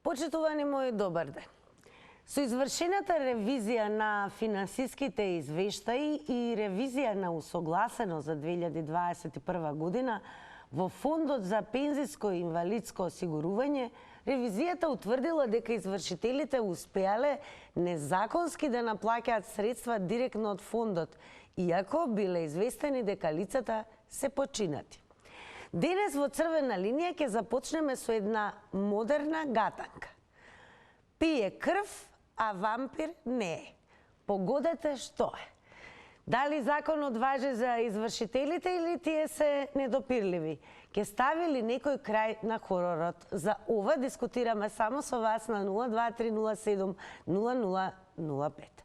Почитувани мои, добар ден. Со извршената ревизија на финансиските извештаи и ревизија на усогласено за 2021 година во Фондот за пензиско и инвалидско осигурување, ревизијата утврдила дека извршителите успеале незаконски да наплаќаат средства директно од фондот, иако биле известени дека лицата се починати. Денес во Црвена линија ќе започнеме со една модерна гатанка. Пие крв, а вампир не е. Погодете што е. Дали законот важи за извршителите или тие се недопирливи? Ке стави ли некој крај на хоророт? За ова дискутираме само со вас на 02307 0005.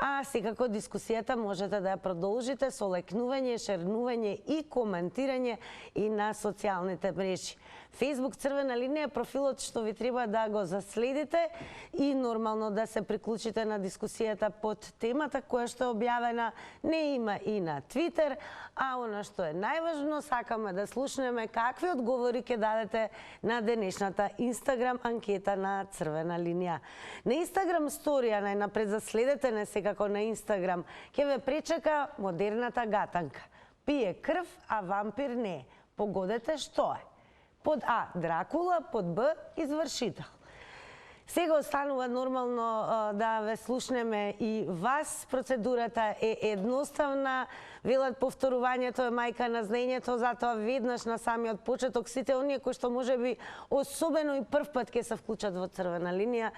А секако дискусијата можете да ја продолжите со лајкнување, шернување и коментирање и на социјалните мрежи. Facebook Црвена линија е профилот што ви треба да го заследите и нормално да се приклучите на дискусијата под темата која што е објавена. Не има и на Twitter, а она што е најважно, сакаме да слушнеме какви одговори ќе дадете на денешната Instagram анкета на Црвена линија. На Instagram сторија најнапред заследете не секако на Instagram, ќе ве пречека модерната гатанка. Пие крв, а вампир не е. Погодете што е. Под А – Дракула, под Б – извршител. Сега останува нормално да ве слушнеме и вас. Процедурата е едноставна. Велат повторувањето е мајка на знаењето, затоа веднаш на самиот почеток сите оние кои што можеби особено и прв пат ќе се вклучат во Црвена линија,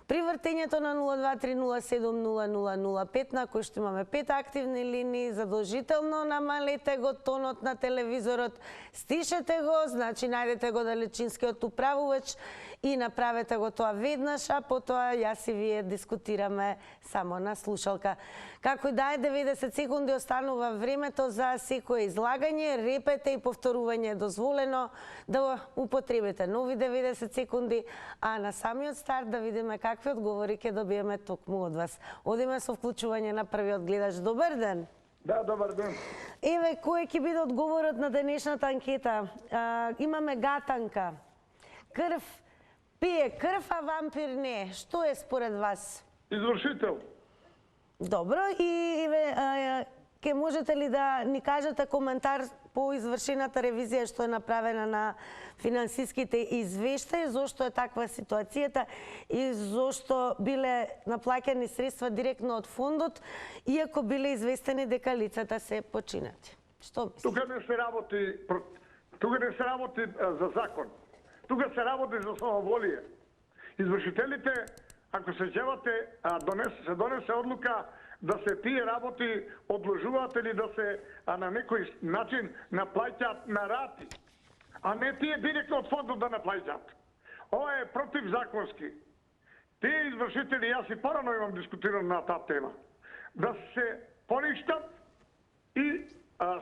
при вртењето на 023070005, на кој што имаме 5 активни линии, задолжително намалете го тонот на телевизорот, стишете го, значи најдете го далечинскиот управувач и направете го тоа веднаш, а потоа јас и вие дискутираме само на слушалка. Како и да е, 90 секунди останува времето за секое излагање, репете и повторување е дозволено, да употребите нови 90 секунди, а на самиот старт да видиме какви одговори ќе добиеме токму од вас. Одиме со вклучување на првиот гледач. Добар ден. Да, добар ден. Еве, кој ќе биде одговорот на денешната анкета? Имаме гатанка. Крв пие крв, а вампир не. Што е според вас? Извршител. Добро, и еве, ке можете ли да ни кажете коментар по извршената ревизија што е направена на финансиските извештаи, зошто е таква ситуацијата и зошто биле наплаќани средства директно од фондот, иако биле известени дека лицата се починати? Што мислите? Тука не се работи за закон. Тука се работи за самоволие. Извршителите, ако се џевате, се донесе одлука да се тие работи одложуваат или да се на некој начин наплаќаат на рати, а не тие директно од фондот да наплаќаат. Ова е противзаконски. Тие извршители, јас и порано имам дискутирано на таа тема, да се поништат и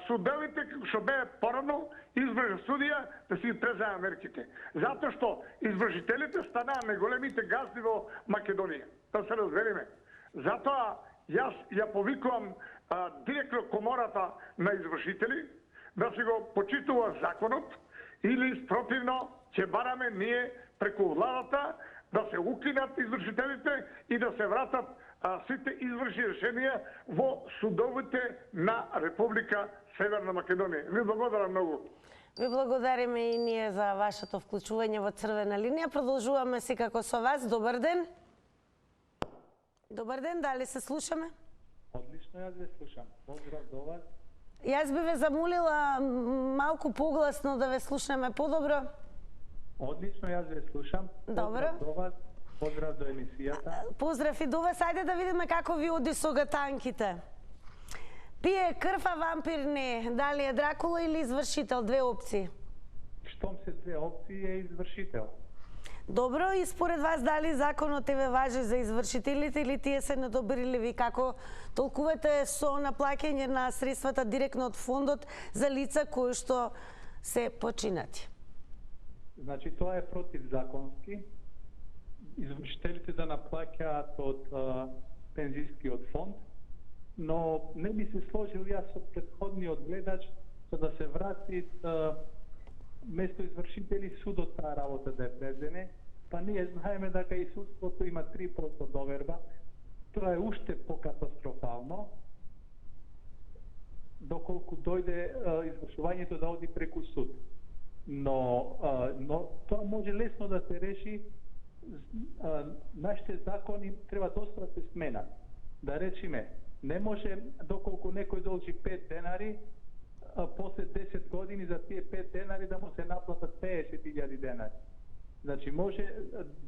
судовите, што бе порано, избрана судија да си презаја мерките. Затоа што извршителите станаа најголемите газди во Македонија. Да се разбереме. Затоа јас ја повикувам директно комората на извршители да се го почитува законот или спротивно ќе бараме ние преку владата да се укинат извршителите и да се вратат сите извршни решенија во судовите на Република Северна Македонија. Ви благодарам многу. Ви благодариме и ние за вашето вклучување во Црвена линија. Продолжуваме секако со вас. Добар ден. Добар ден, дали се слушаме? Одлично, јас ве слушам. Поздрав до вас. Јас би ве замолила малку погласно да ве слушнеме подобро. Одлично, јас ве слушам. Добро. Поздрав до вас. Поздрав до емисијата. Поздрав и до вас. Ајде да видиме како ви оди со гатанките. Пие крв, а вампир не. Дали е Дракула или извршител? Две опции. Штом се две опции е извршител. Добро, и според вас дали законот еве важи за извршителите или тие се недобрливи? Како толкувате со наплаќање на средствата директно од фондот за лица кои што се починати? Значи, тоа е противзаконски. Извршителите да наплаќаат од пензискиот фонд, но не би се сложил јас со претходниот гледач за да се врати место извршители судот таа работа да ја преземе Па ние знаеме дека и судството има 3% доверба. Тоа е уште покатастрофално, доколку дојде извршувањето да оди преку суд. Но тоа може лесно да се реши. Нашите закони треба доста да се сменат. Да речиме, не може доколку некој должи 5 денари, после 10 години за тие 5 денари да му се наплатат 50.000 денари. Значи може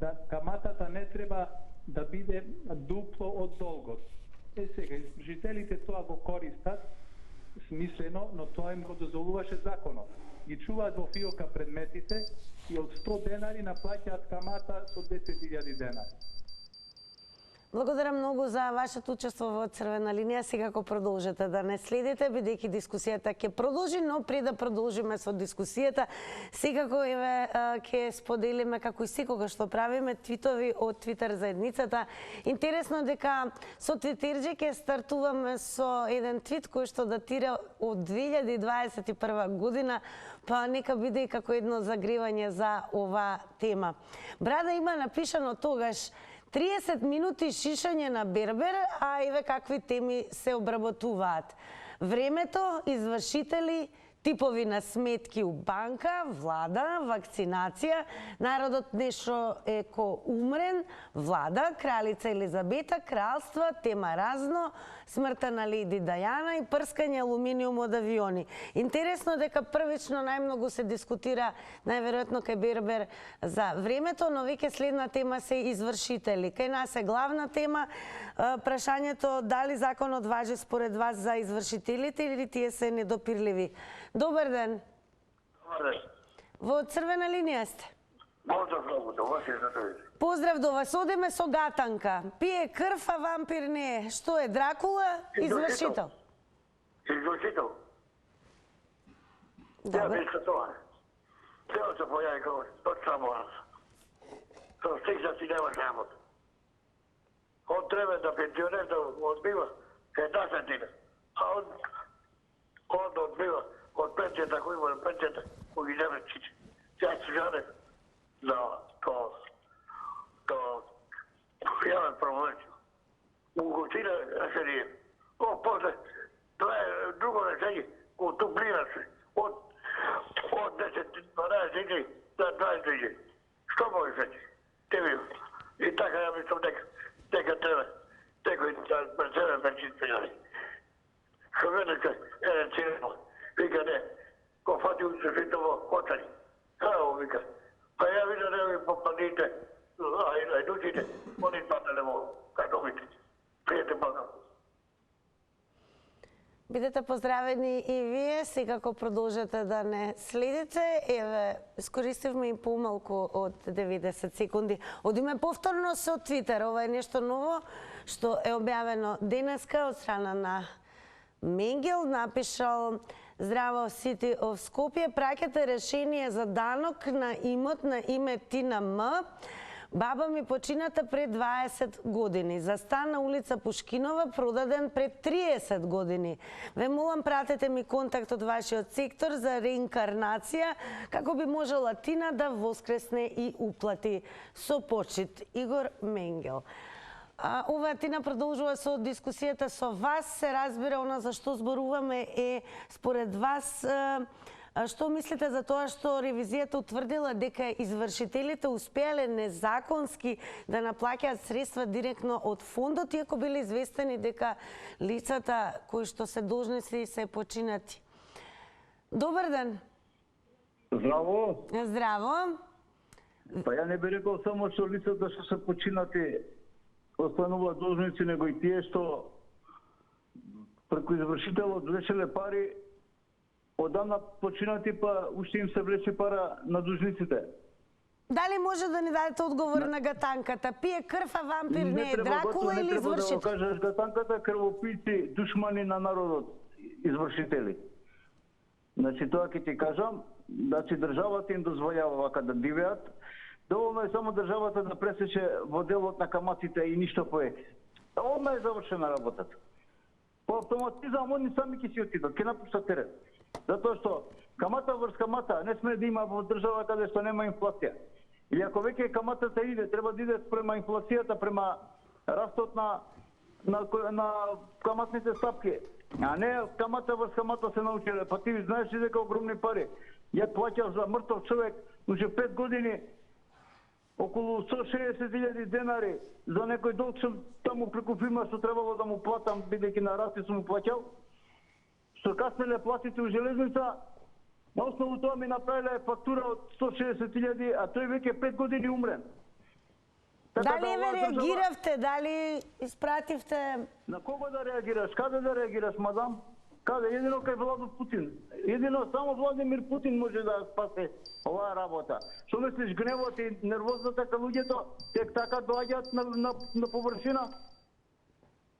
да каматата не треба да биде дупло од долгот. Сега, извршителите тоа го користат смислено, но тоа им го дозволуваше законот. Ги чуваат во фиока предметите и од 100 денари наплаќаат камата со 10.000 денари. Благодарам многу за вашето учество во Црвена линија. Секако продолжете да не следите, бидејќи дискусијата ќе продолжи, но пред да продолжиме со дискусијата, секако ќе споделиме, како и секогаш што правиме, твитови од Твитер заедницата. Интересно дека со Твитерџи ќе стартуваме со еден твит кој што датира од 2021 година, па нека биде и како едно загревање за ова тема. Брада има напишано тогаш 30 минути шишање на бербер, а еве какви теми се обработуваат. Времето, извршители, типови на сметки у банка, влада, вакцинација, народот нешто еко умрен, влада, кралица Елизабета, кралства, тема разно, смртта на леди Дајана и прскање алуминиум од авиони. Интересно дека првично најмногу се дискутира најверојатно кај бербер за времето, но веќе следна тема се извршители. Кај нас е главна тема прашањето дали законот важи според вас за извршителите или тие се недопирливи. Добар ден. Добар ден. Во Црвена линија сте. Поздрав многу до вас и за тоа. Поздрав до вас. Одеме со гатанка. Пие крв, а вампир не е. Што е, Дракула? Извршител. Извршител. Ја мисля тоа. Цел се појави како точна болест. Со стигна си нема работа. Он треба да пензионер да одбива 1/10. А он одбива од пенсијата кој има пенсијата, кој ги земе сите. Ја се жале за тоа јавен правоверник. Уготина решение. После, тоа е друго решение, кој дублира се. Од 10-12 на 20 години. Што може реći? Те ви. И така ја мислам дека треба некој да преземе пенсијани. Што ведете еден цирно, вика не, ко фати учешите во Котари. Хао, вика. Па ја видам неови попадите, ајдучите, они паднале во катовите. Пријете Бога. Бидете поздравени и вие, секако продолжете да не следите. Еве, искористивме и помалку од 90 секунди. Одиме повторно со Твитер. Ова е нешто ново што е објавено денеска од страна на Менгел. Напишал: Здраво, City of Скопје, праќате решение за данок на имот на име Тина М. Баба ми почината пред 20 години. За стан на улица Пушкинова продаден пред 30 години. Ве молам, пратете ми контакт од вашиот сектор за реинкарнација, како би можела Тина да воскресне и уплати со почит. Игор Менгел. Ова Тина продолжува со дискусијата со вас. Се разбира, она за што зборуваме е според вас. Што мислите за тоа што ревизијата утврдила дека извршителите успеале незаконски да наплаќаат средства директно од фондот, иако биле известени дека лицата кои што се должници се починати? Добар ден. Здраво. Здраво. Па ја не би рекол само што лицата што се починати остануваат должници, него и тие што преку извршителот влечеле пари, одамна починати, па уште им се влече пара на должниците. Дали може да ни дадете одговор на гатанката? Пие крв, а вампир не е Дракула или извршител? Не треба да го кажеш гатанката, крвопийци, душмани на народот, извршители. Значи тоа ќе ти кажам, значи државата им дозволява вака да дивеат. Доволно е само државата да пресече во делот на каматите и ништо повеќе. Одма е завршена работата. По автоматизам они сами ќе си отидат, ќе напуштат терен. Затоа што камата врз камата не сме да има во држава каде што нема инфлација. Или ако веќе каматата иде, треба да иде спрема инфлацијата, према растот на каматните стапки. А не камата врз камата се научиле. Па ти знаеш ли дека огромни пари. Ја плаќаш за мртов човек, уже 5 години околу 160.000 денари за некој долг сум таму преку фирма што требало да му платам, бидејќи на расти сум му плаќал. Што каснеле платите у железница, на основу тоа ми направиле фактура од 160.000, а тој веќе 5 години умрен. Дали ве реагиравте, дали испративте? На кого да реагираш? Каде да реагираш, мадам? Каде? Едино кај Владо Путин. Едино само Владимир Путин може да спасе оваа работа. Што мислиш, гневот и нервозата кај луѓето тек така доаѓаат на површина?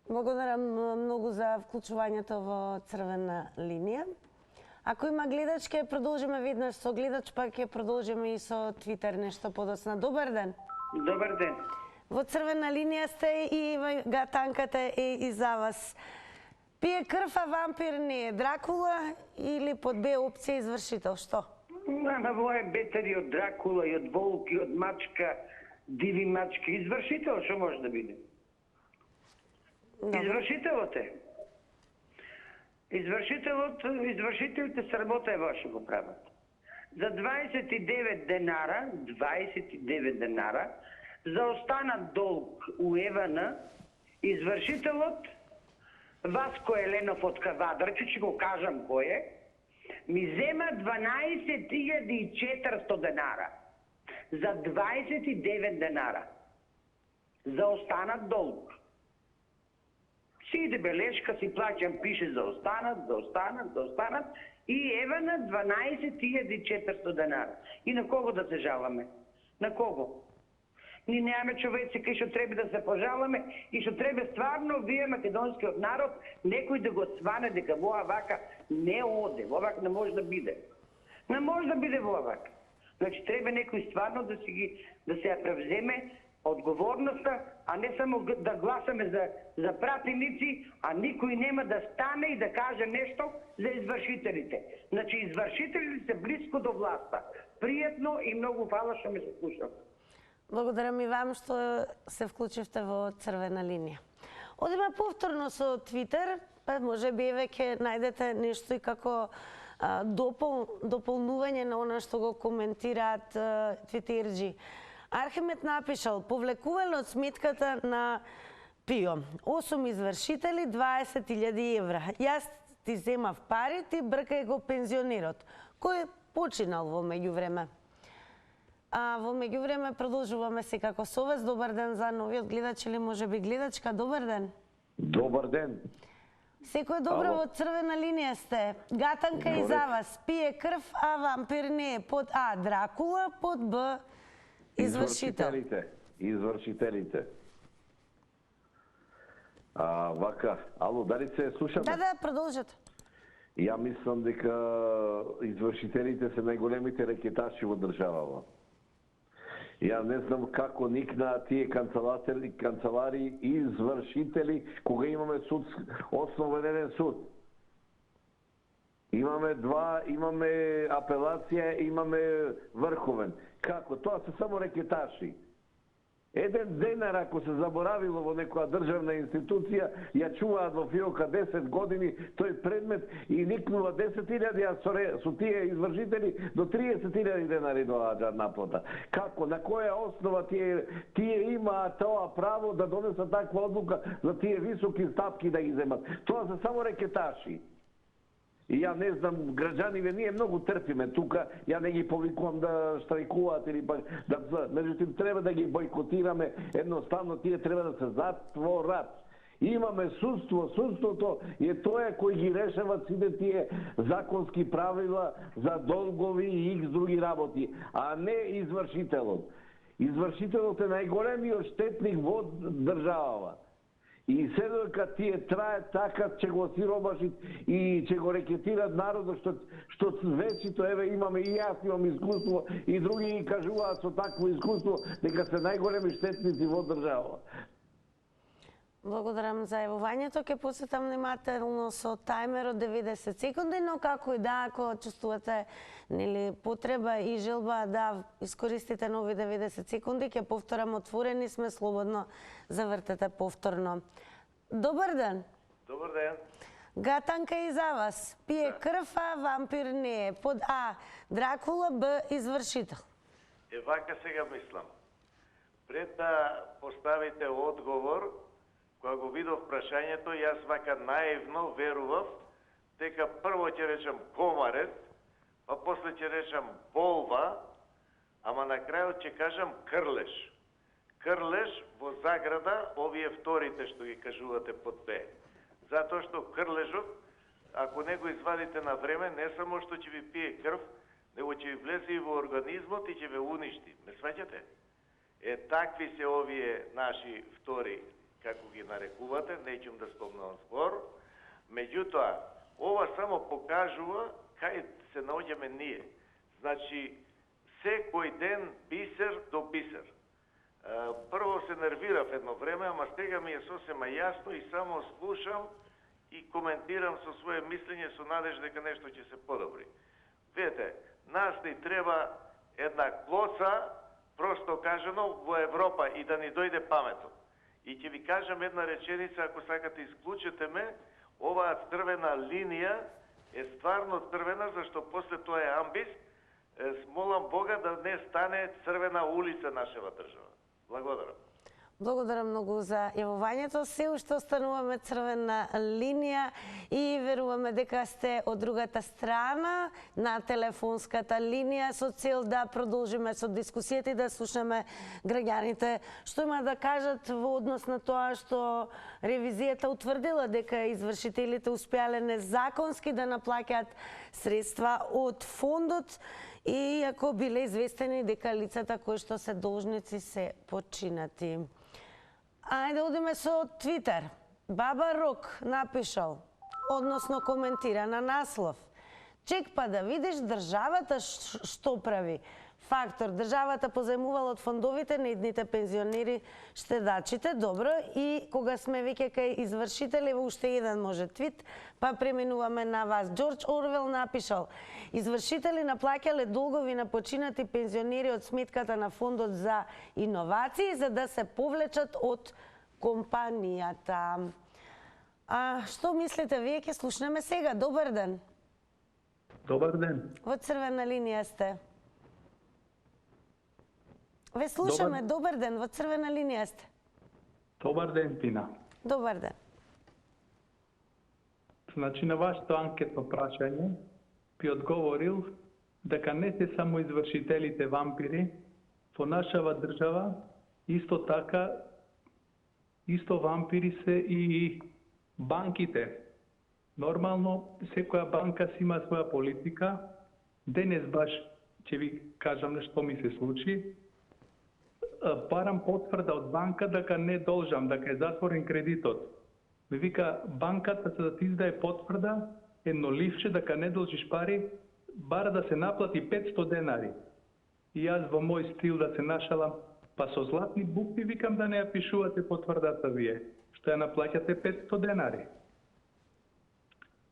Благодарам многу за вклучувањето во црвена линија. Ако има гледач, ќе продолжиме веднаш со гледач, па ќе продолжиме и со Твитер нешто подоцна. Добар ден. Добар ден. Во црвена линија сте и гатанката е и за вас. Пие крв, а вампир не е Дракула или под Б опција извршител? Што? Во е бетер и од Дракула, и од волк, и од мачка, диви мачка. Извршител што може да биде? Извршителот е. Извршителите сработа е ваше го прават. За 29 денара, за останат долг у Евана, извршителот Васко Еленов од Кавадарче, ќе го кажам кој е, ми зема 12.400 денара. За 29 денара. За останат долг. Си иде белешка, си плаќам, пише за останат, и Евана 12.400 денара. И на кого да се жаламе? На кого? Ни немаме човеци кај што треба да се пожаламе и што треба стварно вие македонскиот народ некој да го сване дека во вака не оде, во вака не може да биде. Не може да биде во вака. Значи треба некој стварно да се ја превземе одговорноста, а не само да гласаме за пратеници, а никој нема да стане и да каже нешто за извршителите. Значи извршителите се близко до власта. Пријатно и многу фала што ме се слушав. Благодарам и вам што се вклучивте во црвена линија. Одиме повторно со Твитер, па може би веќе најдете нешто и како дополнување на она што го коментираат твитерџи. Архимед напишал: повлекувале од сметката на ПИО 8 извршители, 20.000 евра. Јас ти земав пари, ти бркај го пензионерот. Кој починал во меѓувреме? А во меѓувреме продолжуваме секако со вас. Добар ден за новиот гледач или можеби гледачка. Добар ден. Добар ден. Секој добро во црвена линија сте. Гатанка и за вас. Пие крв, а вампир не е. Под А Дракула, под Б извршител. Извршителите. Вака, ало, дали се слушаме? Да, продолжете. Ја мислам дека извршителите се најголемите рекеташи во државава. Ја не знам како никнаа тие канцелари и извршители кога имаме суд, основен еден суд. Имаме два, имаме апелација, имаме врховен. Како? Тоа се само рекеташи. Еден денар ако се заборавило во некоја државна институција, ја чуваат во фиока 10 години тој предмет и никнува 10.000, а со тие извршители до 30.000 денари доаѓаат наплата. Како? На која основа тие имаат тоа право да донесат таква одлука за тие високи стапки да ги земат? Тоа се само рекеташи. И ја не знам, граѓаниве, ние многу трпиме тука, ја не ги повикувам да штрајкуваат или пак да, меѓутоа треба да ги бойкотираме, едноставно тие треба да се затворат. Имаме судство, судството е тоа кој ги решава сите тие законски правила за долгови и икс други работи, а не извршителот. Извршителот е најголемиот штетник во државава. И се додека тие трајат така, ќе го сиромашит и ќе го рекетират народот, што вечито, еве имаме и јас имам искуство, и други ги кажуваат со такво искуство дека се најголеми штетници во држава. Благодарам за јавувањето. Ке посетам внимателно со тајмер од 90 секунди, но како и да, ако чувствувате потреба и желба да искористите нови 90 секунди, ке повторам, отворени сме, слободно завртете повторно. Добар ден. Добар ден. Гатанка и за вас. Пие крв, а вампир не е. Под А. Дракула, Б. Извршител. Вака сега мислам. Пред да поставите одговор, кога го видов прашањето, јас вака наивно верував дека прво ќе речам комарец, па после ќе речам болва, ама на крајот ќе кажам крлеш. Крлеш во заграда овие вторите што ги кажувате под Б. Затоа што крлежот, ако не го извадите на време, не само што ќе ви пие крв, него ќе ви влезе и во организмот и ќе ве уништи. Ме сваќате? Такви се овие наши втори, како ги нарекувате, неќум да спомнам збор. Меѓутоа, ова само покажува кај се наоѓаме ние. Значи, секој ден бисер до бисер. Прво се нервирав едно време, ама сега ми е сосема јасно и само слушам и коментирам со своje мислење со надеж дека нешто ќе се подобри. Видете, нас ни треба една клоца, просто кажано, во Европа и да ни дојде паметот. И ќе ви кажам една реченица, ако сакате исклучете ме, оваа црвена линија е стварно црвена, зашто после тоа е амбис, молам Бога да не стане црвена улица нашава држава. Благодарам. Благодарам многу за јавувањето. Се уште остануваме црвена линија и веруваме дека сте од другата страна на телефонската линија со цел да продолжиме со дискусијата и да слушаме граѓаните што има да кажат во однос на тоа што ревизијата утврдила дека извршителите успеале незаконски да наплаќаат средства од фондот, иако биле известени дека лицата кои што се должници се починати. Ајде одиме со Твитер. Баба Рок напишал, односно коментира на наслов: чек па да видиш државата што прави. Фактор, државата позајмувала од фондовите на идните пензионери штедачите, добро, и кога сме веќе кај извршители, во уште еден може твит, па преминуваме на вас. Џорџ Орвел напишал: извршители наплаќале долгови на починати пензионери од сметката на фондот за иновации за да се повлечат од компанијата. Што мислите вие? Ќе слушнеме сега. Добар ден. Добар ден. Во црвена линија сте. Ве слушаме. Добар ден, во црвена линија сте. Добар ден, Тина. Добар ден. Значи, на вашето анкетно прашање би одговорил дека не се само извршителите вампири, во нашава држава исто така, исто вампири се и банките. Нормално, секоја банка си има своја политика. Денес баш ќе ви кажам нешто ми се случи. Барам потврда од банка дека не должам, дека е затворен кредитот. Ми вика банката за да ти издае потврда, едно ливче дека не должиш пари, бара да се наплати 500 денари. И јас во мој стил да се нашалам, па со златни букви викам да не ја пишувате потврдата вие, што ја наплаќате 500 денари.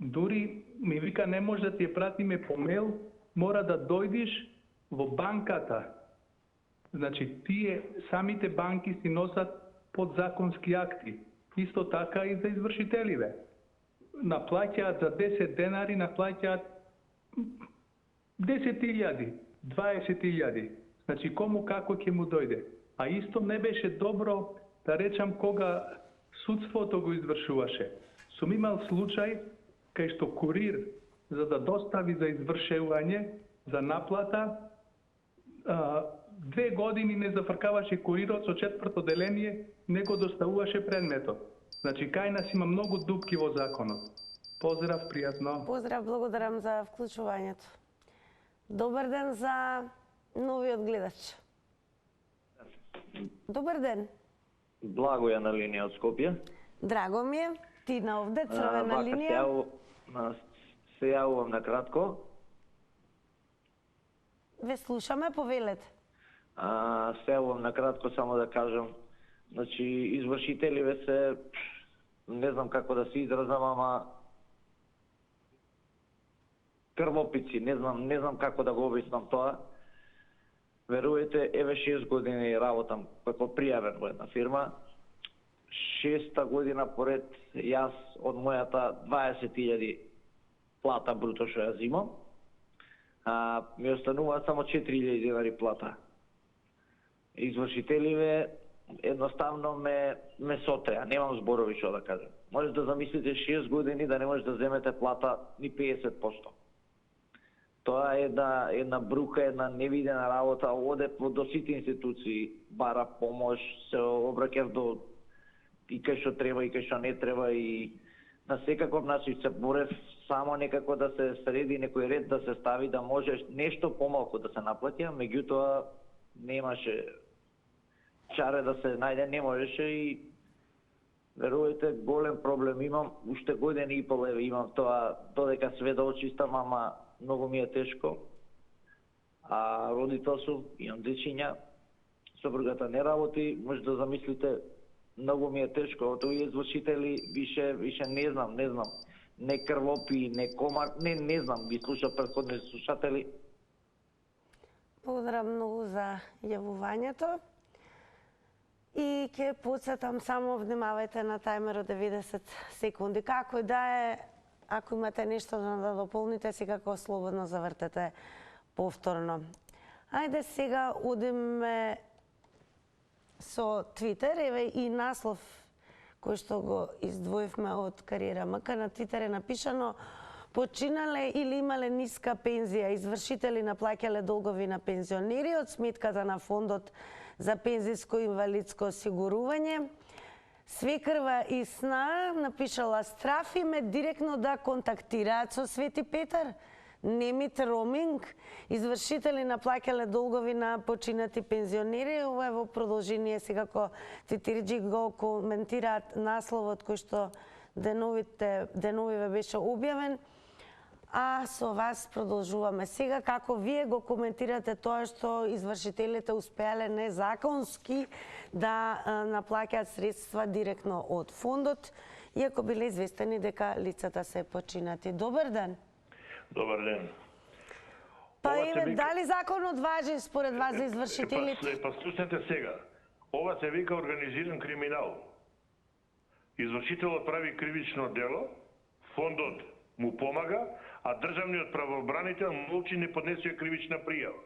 Дури ми вика не може да ти ја пратиме по мейл, мора да дојдиш во банката. Значи, тие самите банки си носат подзаконски акти. Исто така и за извршителиве. Наплаќаат за 10 денари, наплаќаат 10.000, 20.000. Значи, кому како ќе му дојде. А исто не беше добро, да речам, кога судството го извршуваше. Сум имал случај кај што курир, за да достави за извршување, за наплата, 2 години не зафркаваше курирот со 4-то деление, не го доставуваше предметот. Значи, кај нас има многу дупки во законот. Поздрав, пријатно. Поздрав, благодарам за вклучувањето. Добар ден за новиот гледач. Добар ден. Благоја на линија од Скопје. Драго ми е. Ти на овде, црвена линија. Се јавувам на кратко. Ве слушаме, повелете. Се јавувам на кратко само да кажам Значи, извршителиве се, не знам како да се изразам, ама крвопици, не знам како да го обяснам тоа. Верувате, еве 6 години работам како пријавен во една фирма. 6-та година поред јас од мојата 20.000 плата бруто што ја зимам, ми останува само 4.000 денари плата. Извршителиве едноставно ме сотреа, немам зборови што да кажам. Може да замислите 6 години да не можеш да земете плата ни 50%. Тоа е една брука, една невидена работа, оде до сите институции, бара помош, се обраќав до и кај што треба и кај што не треба и на секаков начин се борев само некако да се среди некој ред да се стави, да може нешто помалку да се наплати, меѓутоа немаше чаре да се најде, не можеше и верувате, голем проблем имам, уште година и пол имам тоа, додека све да очистам, ама многу ми е тешко. А родител сум, имам дечиња, сопругата не работи, може да замислите, многу ми е тешко. Од овие извршители више не знам. Не крвопи, не комар, не знам, ги слушав претходни слушатели. Благодарам многу за јавувањето. И ќе подсетам само, внимавајте на тајмерот 90 секунди. Како и да е, ако имате нешто да дополните, секако слободно завртете повторно. Ајде сега одиме со Твитер, еве и наслов кој што го издвоивме од Кариера МК. На Твитер е напишано: починале или имале ниска пензија, извршители наплаќале долгови на пензионери од сметката на фондот за пензиско и инвалидско осигурување. Свекрва и сна напишала: страфи ме директно да контактираат со Свети Петар. Немит роминг, извршители наплаќале долгови на починати пензионери. Ова е во продолжение, секако Твитерџи го коментираат насловот кој што деновиве беше објавен. А со вас продолжуваме сега како вие го коментирате тоа што извршителите успеале незаконски да наплаќаат средства директно од фондот, иако биле известени дека лицата се починати. Добар ден. Добар ден. Па еве, дали законот важи според вас за извршителите? Па слушнете сега. Ова се вика организиран криминал. Извршителот прави кривично дело, фондот му помага, а државниот правобранител молчи, не поднесува кривична пријава.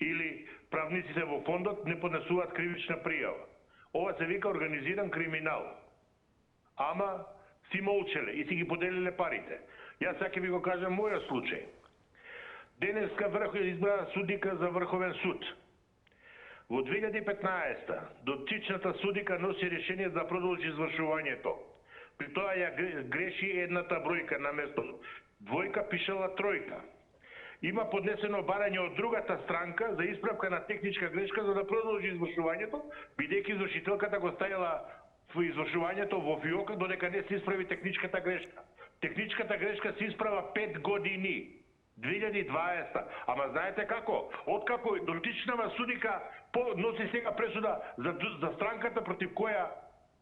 Или правниците во фондот не поднесуваат кривична пријава. Ова се вика организиран криминал. Ама си молчеле и си ги поделиле парите. Јас сега ќе ви го кажам мојот случај. Денеска избрана судика за Врховен суд. Во 2015 дотичната судика носи решение да продолжи извршувањето. При тоа ја греши едната бројка на место двојка, пишала тројка. Има поднесено барање од другата странка за исправка на техничка грешка за да продолжи извршувањето, бидејќи извршителката го ставила во извршувањето во фиока додека не се исправи техничката грешка. Техничката грешка се исправа 5 години. 2020. Ама знаете како? Откако дотичнава судика носи сега пресуда за странката против која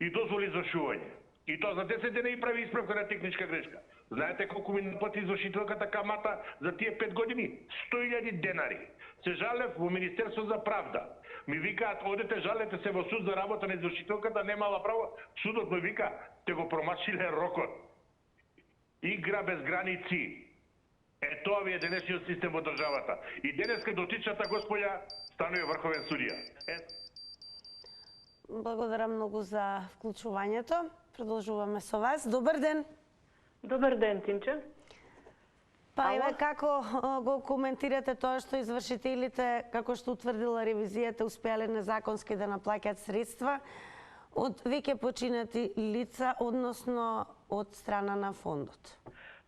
и дозволи извршување. И тоа за 10 дена и прави исправка на техничка грешка. Знаете колку ми наплати извршителката камата за тие 5 години? 100.000 денари. Се жалев во Министерство за правда. Ми викаат, одете, жалете се во суд за работа на извршителката, немала право. Судот ми вика, те го промашиле рокот. Игра без граници. Тоа ви е денешниот систем во државата. И денеска дотичната господја станува врховен судија. Благодарам многу за вклучувањето. Продолжуваме со вас. Добар ден. Добар ден, Тинче. Па еве како го коментирате тоа што извршителите, како што утврдила ревизијата, успеале незаконски да наплаќаат средства од веќе починати лица, односно од страна на фондот?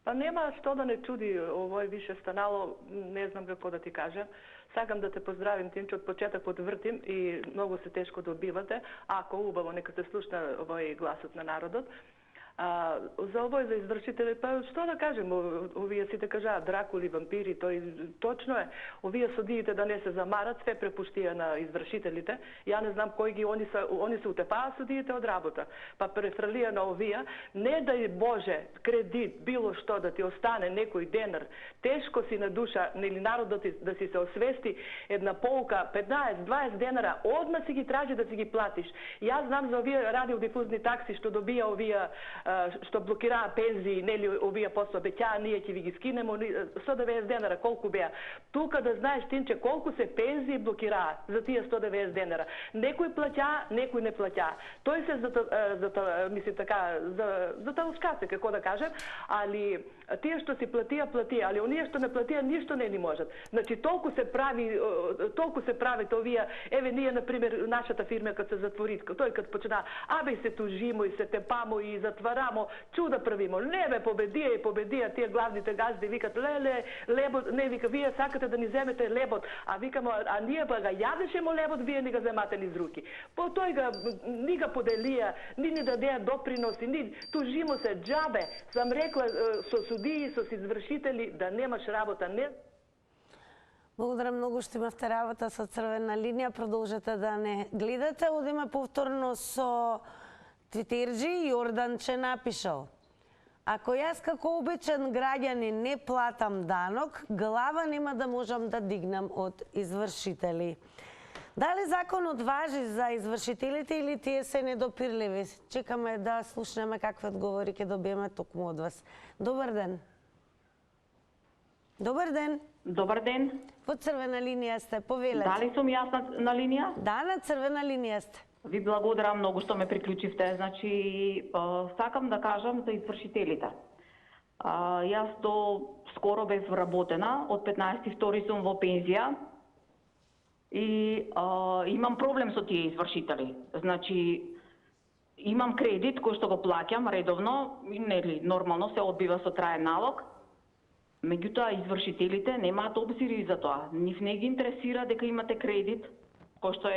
Па нема што да не чуди, овој више станало, не знам како да ти кажам. Сакам да те поздравим, Тинче, од почеток подвртим и многу се тешко добивате, ако убаво нека се слушна овој гласот на народот. За овој за извршители, па што да кажем, овие сите кажаат дракули, вампири, тој точно е. Овие судиите да не се замарат, све препуштија на извршителите. Ја не знам кој ги, они се утепаа судиите од работа. Па префрлија на овие, не дај Боже кредит, било што да ти остане некој денар, тешко си на душа, нели народот да си се освести една полка, 15-20 денара, одма си ги тражи да си ги платиш. Јас знам за овие радиодифузни такси што добија овие што блокираа пензии, нели овие после обеќаа, ние ќе ви ги скинеме 190 денара, колку беа. Тука да знаеш Тинче колку се пензии блокираа за тие 190 денара. Некој плаќа, некој не плаќа. Тој се мисли така за талскаце, како да кажем, али тие што си платија, али оние што не платија ништо не ни можат. Значи толку се прави овие, еве ние на пример нашата фирма кога се затвори, тој кога почна, абе се тужимо и се тепамо и затварамо, чуда правимо. Не бе, победија тие главните газди викат леле, лебот, не вика вие сакате да ни земете лебот, а викамо а ние па га јадешемо лебот, вие ни га земате низ руки. По тој ни га поделија, ни дадеа доприноси, ни тужимо се џабе. Сам рекла со судии, со извршители да немаш работа, не. Благодарам многу што имавте работа со Црвена линија. Продолжете да не гледате. Одиме повторно со Твитерџи. Јорданче напишал: ако јас како обичен граѓанин не платам данок, глава нема да можам да дигнам од извршители. Дали законот важи за извршителите или тие се недопирливи? Чекаме да слушнеме какви одговори ќе добиеме токму од вас. Добар ден. Добар ден. Добар ден. Во Црвена линија сте, повелете. Дали сум јас на линија? Да, на Црвена линија сте. Ви благодарам многу што ме приклучивте. Значи, сакам да кажам за извршителите. Јас до скоро бев вработена, од 15.2 сум во пензија и имам проблем со тие извршители. Значи, имам кредит кој што го плаќам редовно, нели нормално се одбива со траен налог. Меѓутоа, извршителите немаат обзири за тоа. Нив не ги интересира дека имате кредит, кој што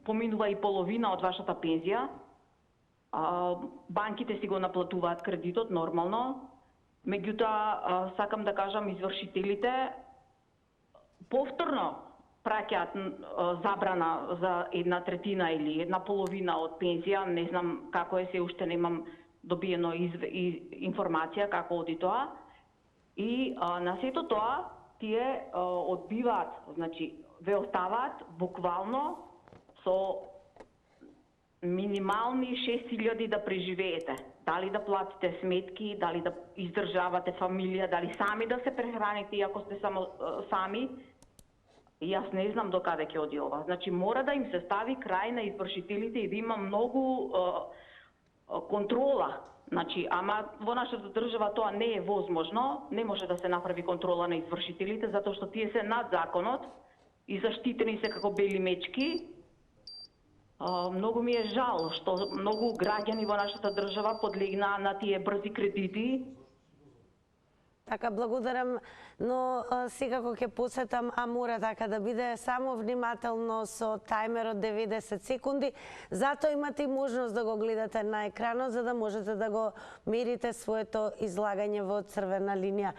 поминува и половина од вашата пензија. Банките си го наплатуваат кредитот нормално. Меѓутоа, сакам да кажам, извршителите повторно праќаат забрана за 1/3 или 1/2 од пензија. Не знам како е, се уште немам добиено информација како оди тоа. И на сето тоа, тие одбиваат, значи, ве оставаат буквално со минимални 6.000 да преживеете. Дали да платите сметки, дали да издржавате фамилија, дали сами да се прехраните, иако сте само сами. И јас не знам до каде ќе оди ова. Значи, мора да им се стави крај на извршителите и да има многу контрола. Значи, ама во нашата држава тоа не е возможно, не може да се направи контрола на извршителите, затоа што тие се над законот и заштитени се како бели мечки. Многу ми е жал што многу граѓани во нашата држава подлегнаа на тие брзи кредити. Така, благодарам, но секако ќе посетам, а мора така да биде само внимателно со тајмерот 90 секунди. Затоа имате и можност да го гледате на екранот, за да можете да го мерите своето излагање во Црвена линија.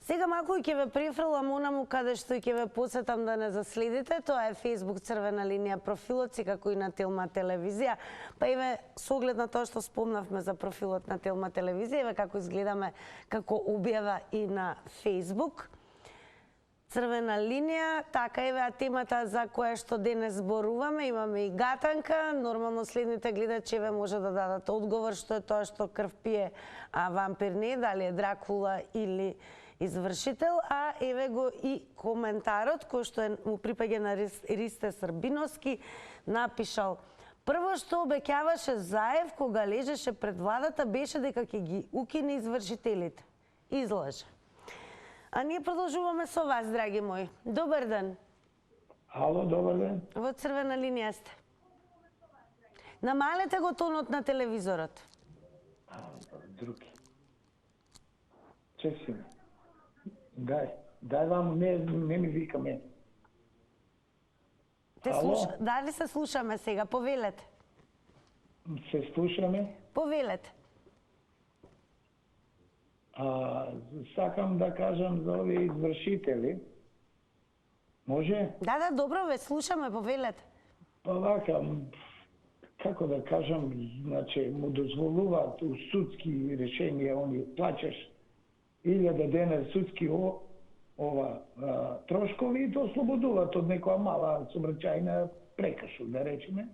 Сега малку ќе ве префрлам онаму каде што ќе ве посетам да не заследите. Тоа е Facebook Црвена линија профилот, секако и на Телма телевизија. Па еве со оглед на тоа што спомнавме за профилот на Телма телевизија, еве како изгледаме како објава и на Facebook. Црвена линија, така еве темата за која што денес зборуваме, имаме и гатанка. Нормално следните гледачи еве може да дадат одговор што е тоа што крв пие, а вампир не, дали е Дракула или извршител, а еве го и коментарот кој што му припаѓа на Ристе Србиновски, напишал: прво што обеќаваше Заев кога лежеше пред владата беше дека ќе ги укине извршителите. Излаже. А ние продолжуваме со вас, драги мои. Добар ден. Ало, добар ден. Во Црвена линија сте. Намалете го тонот на телевизорот. Други. Чеси ме. Дај вам, не ми вика мен. Дали се слушаме сега? Повелете. Се слушаме? Повелете. Сакам да кажам за овие извршители. Може? Да, добро, ве слушаме, повелете. Па вака, како да кажам, значи, му дозволуваат у судски решенија, они плачаш 1000 денар судски трошкови и то ослободуваат од некоја мала собраќајна прекршок, да речеме.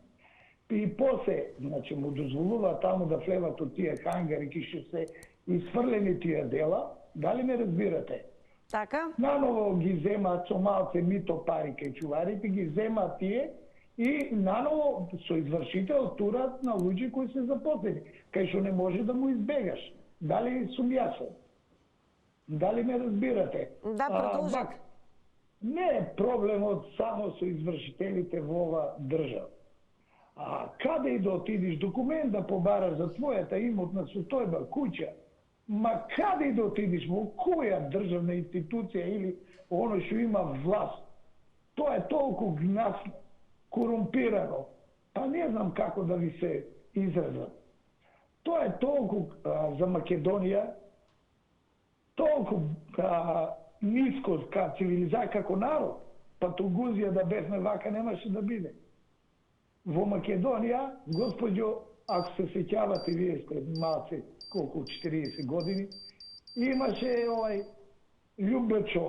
И после, значи, му дозволуваат таму да влеват од тие хангари, ки што се изфрлени тие дела, дали ме разбирате? Така? Наново ги земаат со малце мито пари кај чуварите, ги земаат тие и наново со извршител турат на луѓе кои се запослени, кај што не може да му избегаш. Дали сум јасен? Дали ме разбирате? Да, продолжат. Не е проблемот само со извршителите во ова држава. А каде и да отидиш документ да побараш за твојата имотна состојба, куќа, ма каде и да отидиш, во која државна институција или оно што има власт, тоа е толку гнасно, корумпирано, па не знам како да ви се изразам. Тоа е толку за Македонија, толку ниско ка цивилизација, како народ, па Тугузија да бевме вака немаше да биде. Во Македонија, господјо, ако се сеќавате, вие сте малце, колку 40 години, имаше љубечо,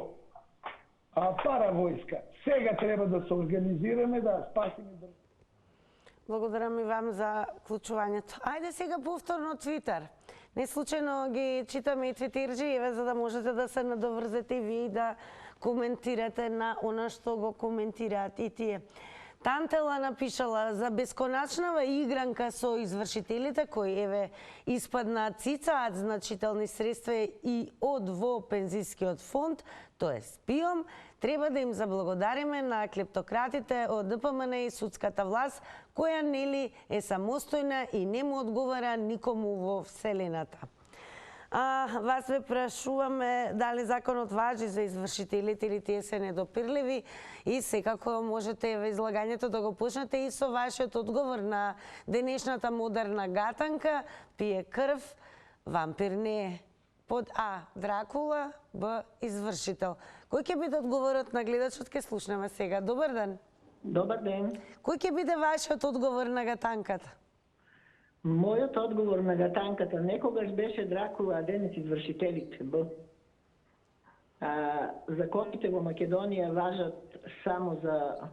паравојска. Сега треба да се организираме да спасиме државата. Благодарам и вам за вклучувањето. Ајде сега повторно Твитер. Не случајно ги читаме и твитерџиеве за да можете да се надоврзете и вие да коментирате на она што го коментираат и тие. Тантела напишала за бесконачнава игранка со извршителите кои еве испаднаат цицаат значителни средства и од во пензискиот фонд, тоа ПИОМ, треба да им заблагодариме на клептократите од ДПМН и судската власт, која нели е самостојна и не му одговара никому во вселената. Вас ве прашуваме дали законот важи за извршителите или тие се недопирливи и секако можете во излагањето да го почнете и со вашиот одговор на денешната модерна гатанка, пие крв, вампир не е. Под А Дракула, Б извршител. Кој ќе биде одговорот на гледачот, ќе слушнеме сега. Добар ден. Добар ден. Кој ќе биде вашиот одговор на гатанката? Мојот одговор на гатанката некогаш беше Дракула, а денес извршителите. Б. Законите во Македонија важат само за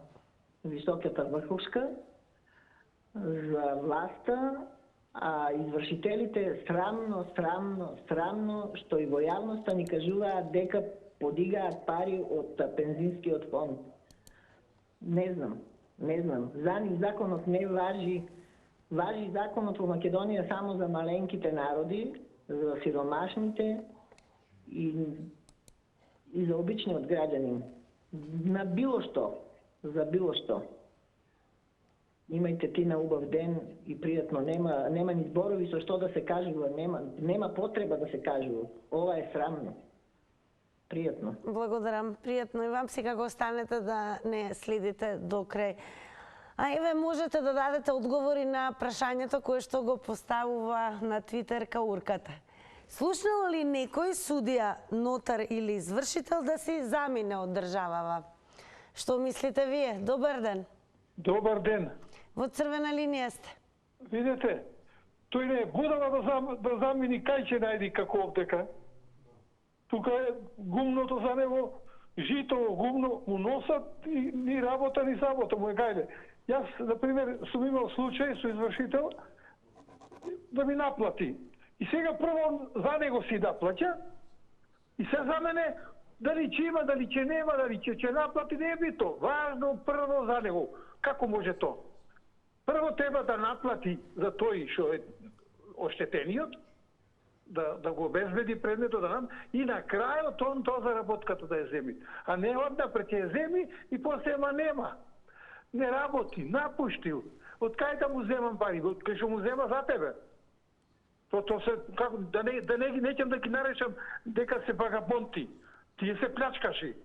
високата врхушка, за власта, а извршителите срамно, што и во јавноста ни кажуваат дека подигаат пари од пензинскиот фонд. Не знам. За нив законот не важи. Важи законот во Македонија само за маленките народи, за сиромашните и за обичниот граѓанин. На било што, за било што. Имајте ти на убав ден и пријатно, нема ни зборови со што да се кажува, нема потреба да се кажува. Ова е срамно. Пријатно. Благодарам, пријатно и вам. Сега го останете да не следите до крај. А еве можете да дадете одговори на прашањето кое што го поставува на Твитер Каурката. Слушнал ли некој судија, нотар или извршител да се замине од државава? Што мислите вие? Добар ден. Добар ден. Во црвена линија сте. Видете, тој не е будала да замени кај ќе најди како овдека. Тука е гумното за него, жито, гумно му носат и ни работа, ни забота му е гајле. Јас, например, сум имал случај со извршител да ми наплати. И сега прво за него си да плаќа, и се за мене дали ќе има, дали ќе нема, дали ќе наплати, не е бито. Важно прво за него. Како може то? Прво треба да наплати за тој што е оштетениот, да го обезбеди предметот да нам, и на крајот он тоа заработката да ја земи. А не однапред ќе ја земи и после нема. Не работи, напуштил. Од кај да му земам пари? Од кај што му зема за тебе? То се, како, да не ќе да ги наречам дека се вагабонти. Тие се плячкаши.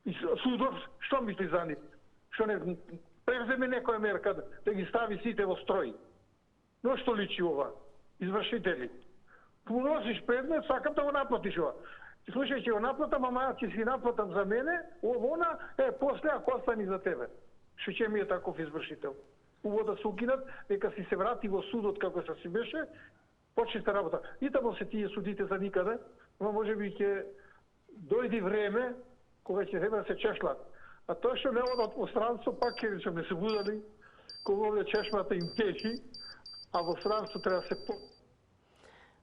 И судов, што мисли за нив? Што не превземе некоја мерка да ги стави сите во строј. Но што личи ова? Извршители. му носиш предмет, сакам да го наплатиш ова. Слушај, ќе го наплатам, ама ќе си наплатам за мене, она, после ако остани за тебе. Што ќе ми е таков извршител? Уво да се укинат, нека си се врати во судот како се си беше, почнете работа. И тамо се тие судите за никаде, но може би ќе дојди време кога ќе треба да се чешлат. А тоа што не одат во странство, пак ќе речем не се будали, кога овде чешмата им течи, а во странство треба да се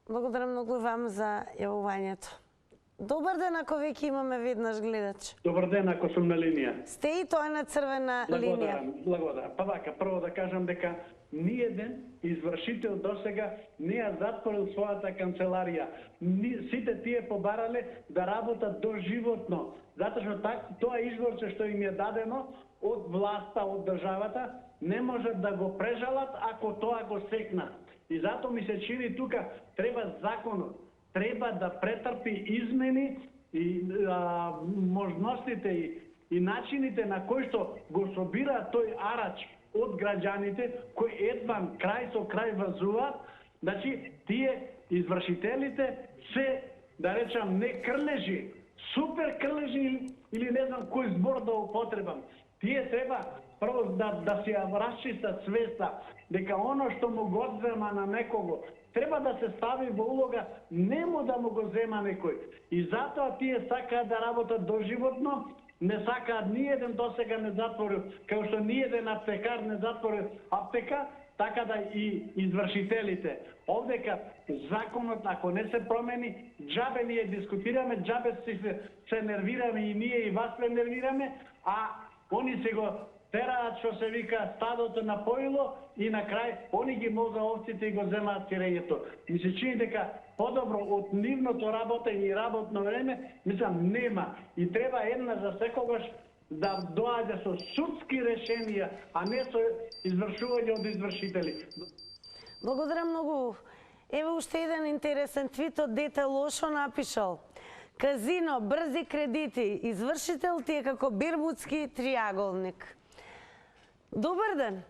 Благодарам многу вам за јавувањето. Добар ден, ако веќе имаме веднаш гледач. Добар ден, ако сум на линија. Сте и тоа на црвена линија. Благодарам. Па така, прво да кажам дека ниеден извршител досега не ја затворил својата канцеларија. Сите тие побарале да работат доживотно, затоа што тоа изворче што им е дадено од власта, од државата, не можат да го прежалат ако тоа го секнат. И затоа ми се чини тука треба законот, треба да претрпи измени и можностите и начините на кои што го собира тој арач од граѓаните кои едван крај со крај врзуваат. Значи, тие извршителите се, да речам, не крлежи, супер крлежи или не знам кој збор да употребам. Тие треба прво да си расчистат свеста дека оно што му го одзема на некого треба да се стави во улога нему да му го зема некој. И затоа тие сакаат да работат доживотно, не сакаат ниеден досега не затворил, како што ниеден аптекар не затворил аптека, така да и извршителите. Овдека законот ако не се промени, џабе ние дискутираме, џабе се нервираме и ние и вас се нервираме, а они се го тераат што се вика стадото на поило и на крај они ги моза овците и го земаат сирењето. Ми се чини дека подобро од нивното работење и работно време, мислам, нема. И треба една за секогаш да доаѓа со судски решенија, а не со извршување од извршители. Благодарам многу. Ево уште еден интересен твит од дете лошо напишал. Казино, брзи кредити, извршител ти е како бермудски триаголник. Добар ден.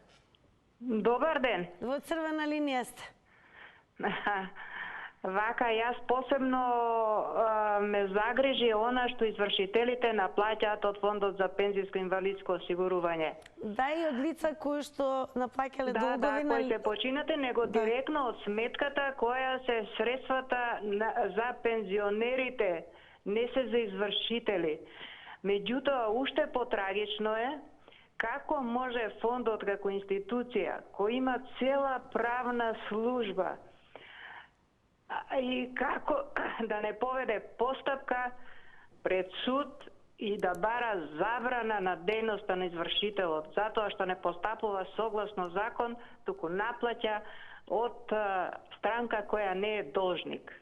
Добар ден. Во црвена линија сте. Вака, јас посебно ме загрижи она што извршителите наплаќаат од Фондот за пензиско инвалидско осигурување. Да, и од лица кои што наплаќале долгови кои се починате, него директно од сметката која се средствата за пензионерите, не се за извршители. Меѓутоа, уште потрагично е како може фондот како институција, кој има цела правна служба, и како да не поведе постапка пред суд и да бара забрана на дејноста на извршителот, затоа што не постапува согласно закон, туку наплаќа од странка која не е должник.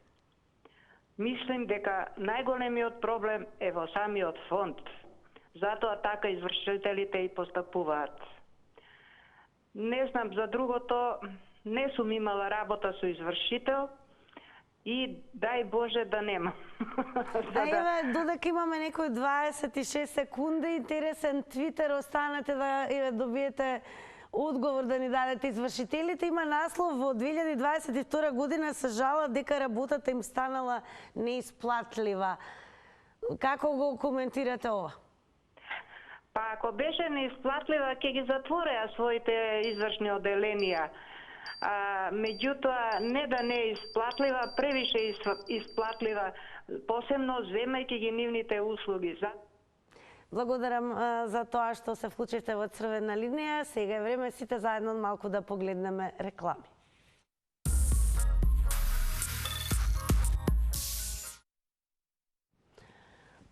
Мислим дека најголемиот проблем е во самиот фонд. Затоа така извршителите и постапуваат. Не знам за другото, не сум имала работа со извршител и дај Боже да нема. Еве, додека имаме некои 26 секунди, интересен твитер, останете да добиете одговор да ни дадете. Извршителите има наслов во 2022 година се жалат дека работата им станала неисплатлива. Како го коментирате ова? Па ако беше неисплатлива, ќе ги затвореа своите извршни оделенија. Меѓутоа, не да не е исплатлива, превише исплатлива, посебно земајќи ги нивните услуги. Благодарам за тоа што се вклучите во црвена линија. Сега е време сите заедно малку да погледнеме реклами.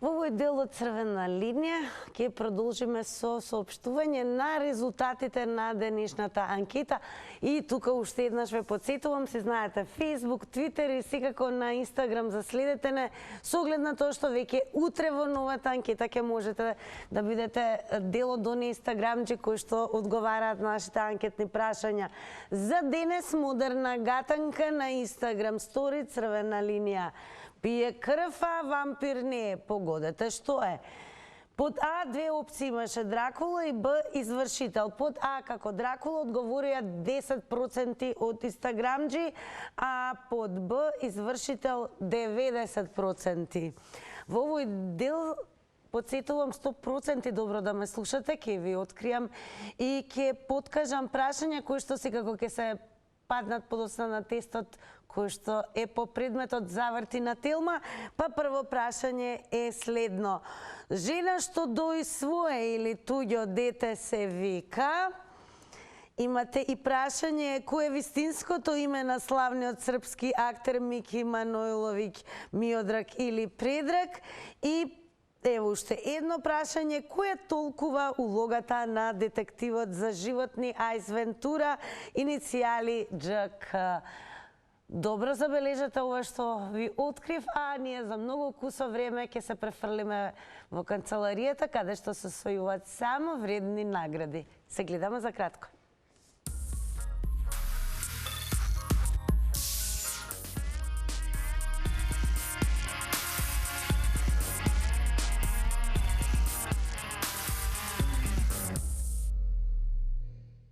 Во овој дел од црвена линија ќе продолжиме со соопштување на резултатите на денешната анкета. И тука уште еднаш ве потсетувам, си знаете, Facebook, Twitter и секако на Instagram заследете не со оглед на тоа што веќе утре во новата анкета ќе можете да бидете дел од оние инстаграмџи кои што одговараат на нашите анкетни прашања. За денес модерна гатанка на Instagram стори црвена линија. Пие крв, а вампир не е. Погодете што е. Под А две опции имаше Дракула и Б извршител. Под А како Дракула одговорија 10% од инстаграмџи, а под Б извршител 90%. Во овој дел подсетувам 100% добро да ме слушате, ќе ви откријам и ќе подкажам прашања кои што секако ќе се паднат подоцна на тестот кој што е по предметот заврти на Телма. Па прво прашање е следно. Жена што дои свое или туѓо дете се вика. Имате и прашање кој е вистинското име на славниот српски актер Мики Манойловиќ, Миодраг или Предраг. И ево уште едно прашање, кој е толкува улогата на детективот за животни Ајс Вентура, иницијали ДЖК. Добро забележате ова што ви открив, а ние за многу кусо време ќе се префрлиме во канцеларијата, каде што се освојуваат само вредни награди. Се гледаме за кратко.